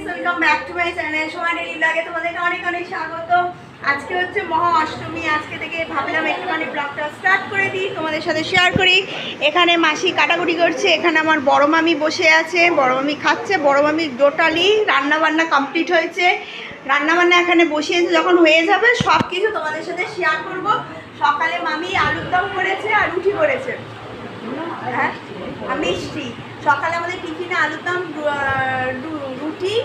Welcome back to my channel Soma daily ব্লগে তোমাদেরকে অনেক অনেক স্বাগত। আজকে হচ্ছে মহা অষ্টমী। আজকে থেকে ভাবলাম একটুখানি ব্লগটা স্টার্ট করে দিই, তোমাদের সাথে শেয়ার করি। এখানে মাসি কাটাকুটি করছে, এখানে আমার বড় মামি বসে আছে, বড় মামি খাচ্ছে। বড় মামি টোটালি রান্নাবান্না কমপ্লিট হয়েছে, রান্নাবান্না এখানে বসিয়েছে। যখন হয়ে যাবে সব কিছু তোমাদের সাথে শেয়ার করব। সকালে মামি আলুর দম করেছে আর রুটি করেছে, হ্যাঁ মিষ্টি। সকালে আমাদের টিফিনে আলুর দম রুটি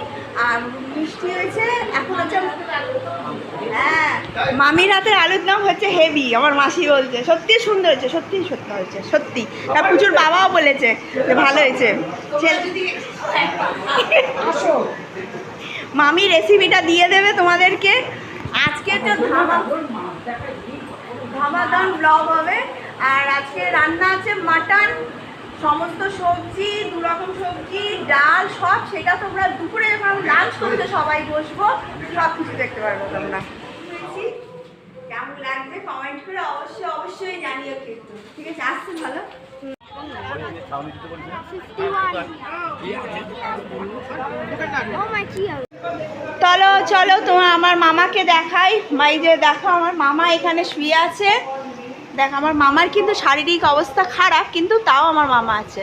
আর মিষ্টি হয়েছে। এখন হচ্ছে হ্যাঁ মামির হাতের আলুর দম হচ্ছে হেভি, আমার মাসি বলছে সত্যি সুন্দর হয়েছে, সত্যি সত্যি হয়েছে সত্যি। তার প্রচুর বাবাও বলেছে যে ভালো হয়েছে। মামি রেসিপিটা দিয়ে দেবে তোমাদেরকে। আজকে তো ধামাদাম ব্লগ হবে। আর আজকে রান্না আছে মাটন, সমস্ত সবজি, 2 রকম সবজি, ডাল, সব। সেটা তোমরা দুপুরে যখন লাঞ্চ করতে সবাই বসবো সব কিছু দেখতে পারবো তোমরা। কেমন লাগবে কমেন্ট করে অবশ্যই জানিও কিন্তু, ঠিক আছে? আসছে ভালো। চলো চলো তোমার আমার মামাকে দেখাই। এই যে দেখো আমার মামা এখানে শুয়ে আছে। দেখ আমার মামার কিন্তু শারীরিক অবস্থা খারাপ, কিন্তু তাও আমার মামা আছে।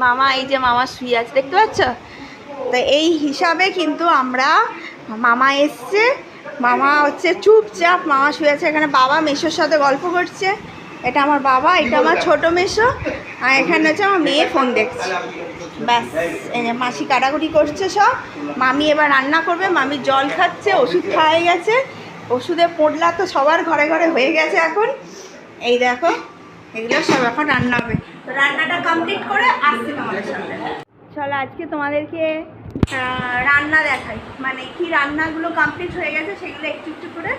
মামা এই যে মামা শুয়ে আছে, দেখতে পাচ্ছ? তো এই হিসাবে কিন্তু আমরা মামা এসছে, মামা হচ্ছে চুপচাপ মামা শুয়ে আছে এখানে। বাবা মেশোর সাথে গল্প করছে। এটা আমার বাবা, এটা আমার ছোট মেশো, আর এখানে হচ্ছে আমার মেয়ে ফোন দেখছে। ব্যাস মাসি কাটাকুটি করছে সব। মামি এবার রান্না করবে। মামি জল খাচ্ছে, ওষুধ খাওয়া গেছে। ওষুধে পোড়লা তো সবার ঘরে ঘরে হয়ে গেছে এখন। এই দেখো এগুলো সব এখন রান্না হবে। তো রান্নাটা কমপ্লিট করে আসছি তোমাদের সামনে। চলো আজকে তোমাদেরকে রান্না দেখাই, মানে কি রান্নাগুলো কমপ্লিট হয়ে গেছে সেগুলো একটু একটু করে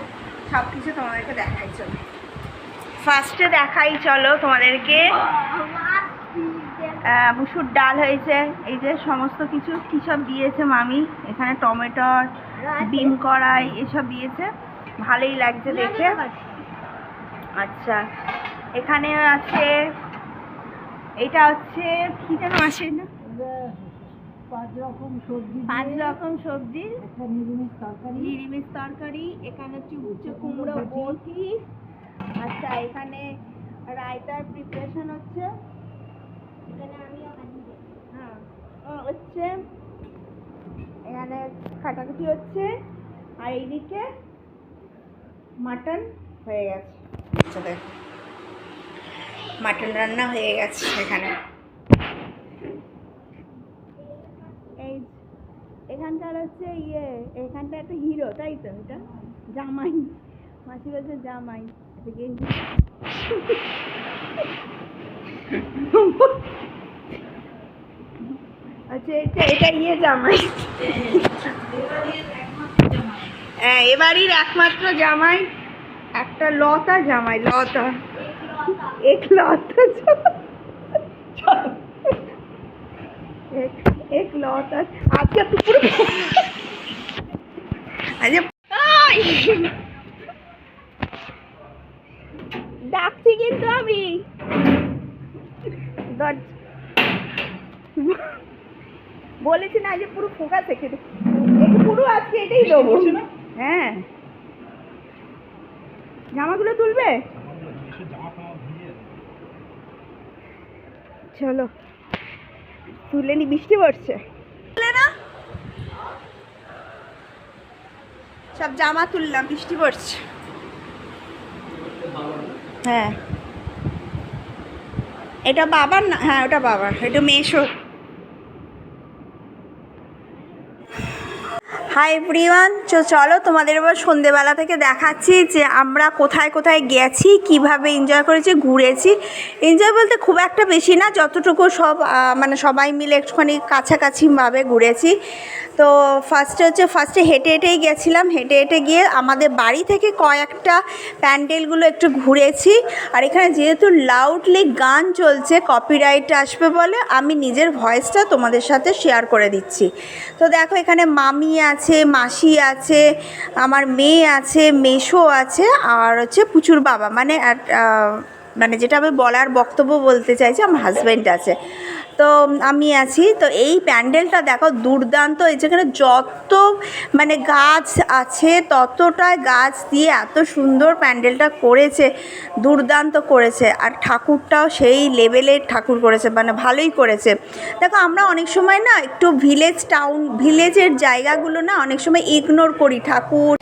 সব কিছু তোমাদেরকে দেখাই। চলো ফার্স্টে দেখাই, চলো তোমাদেরকে। মুসুর ডাল হয়েছে, এই যে সমস্ত কিছু কী সব দিয়েছে মামি। এখানে টমেটোর ডিম কড়াই এসব দিয়েছে, ভালোই লাগছে দেখে। আচ্ছা এখানে আছে, এটা হচ্ছে কি যেন আসে না, 5 রকম সবজি, নিরামিষ তরকারি। এখানে হচ্ছে উচ্ছে কুমড়ো বটি। আচ্ছা এখানে রায়তার প্রিপারেশন হচ্ছে, হ্যাঁ হচ্ছে এখানে কাটাকুটি হচ্ছে। আর এইদিকে মাটন হয়ে গেছে। আচ্ছা দেখ মাটন রান্না হয়ে গেছে এখানে। এই এখানটার হচ্ছে এখানটা একটা হিরো, তাই তো? এটা জামাই, মাসি বলছে জামাই। আচ্ছা এটা জামাই, হ্যাঁ এবারই একমাত্র জামাই। একটা লতা জামাই, লতা এক লতা। আজকে তো পুরো ডাকছি কিন্তু আমি বলেছি না যে পুরো ফোকাস রেখে পুরো আজকে এটাই দেবো। হ্যাঁ জামাগুলো তুলবে, চলো তুলে নি। বৃষ্টি পড়ছে না, সব জামা তুললাম, বৃষ্টি পড়ছে। হ্যাঁ এটা বাবার না, হ্যাঁ ওটা বাবার, এটা মেশোর। হাই এভরিওয়ান, চলো তোমাদের এবার সন্ধেবেলা থেকে দেখাচ্ছি যে আমরা কোথায় কোথায় গেছি, কিভাবে এনজয় করেছি, ঘুরেছি। এনজয় বলতে খুব একটা বেশি না, যতটুকু সব মানে সবাই মিলে একটুখানি কাছাকাছিভাবে ঘুরেছি। তো ফার্স্টে হেঁটে হেঁটেই গেছিলাম। হেঁটে গিয়ে আমাদের বাড়ি থেকে কয়েকটা প্যান্ডেলগুলো একটু ঘুরেছি। আর এখানে যেহেতু লাউডলি গান চলছে, কপিরাইট আসবে বলে আমি নিজের ভয়েসটা তোমাদের সাথে শেয়ার করে দিচ্ছি। তো দেখো এখানে মামি আছে, মাসি আছে, আমার মেয়ে আছে, মেশো আছে, আর হচ্ছে পুচুর বাবা, মানে যেটা আমি বলার বক্তব্য বলতে চাইছি, আমার হাজব্যান্ড আছে। তো আমি আছি। তো এই প্যান্ডেলটা দেখো দুর্দান্ত, এই যেখানে যত মানে গাছ আছে ততটাই গাছ দিয়ে এত সুন্দর প্যান্ডেলটা করেছে, দুর্দান্ত করেছে। আর ঠাকুরটাও সেই লেভেলের ঠাকুর করেছে, মানে ভালোই করেছে। দেখো আমরা অনেক সময় না একটু ভিলেজের জায়গাগুলো না অনেক সময় ইগনোর করি ঠাকুর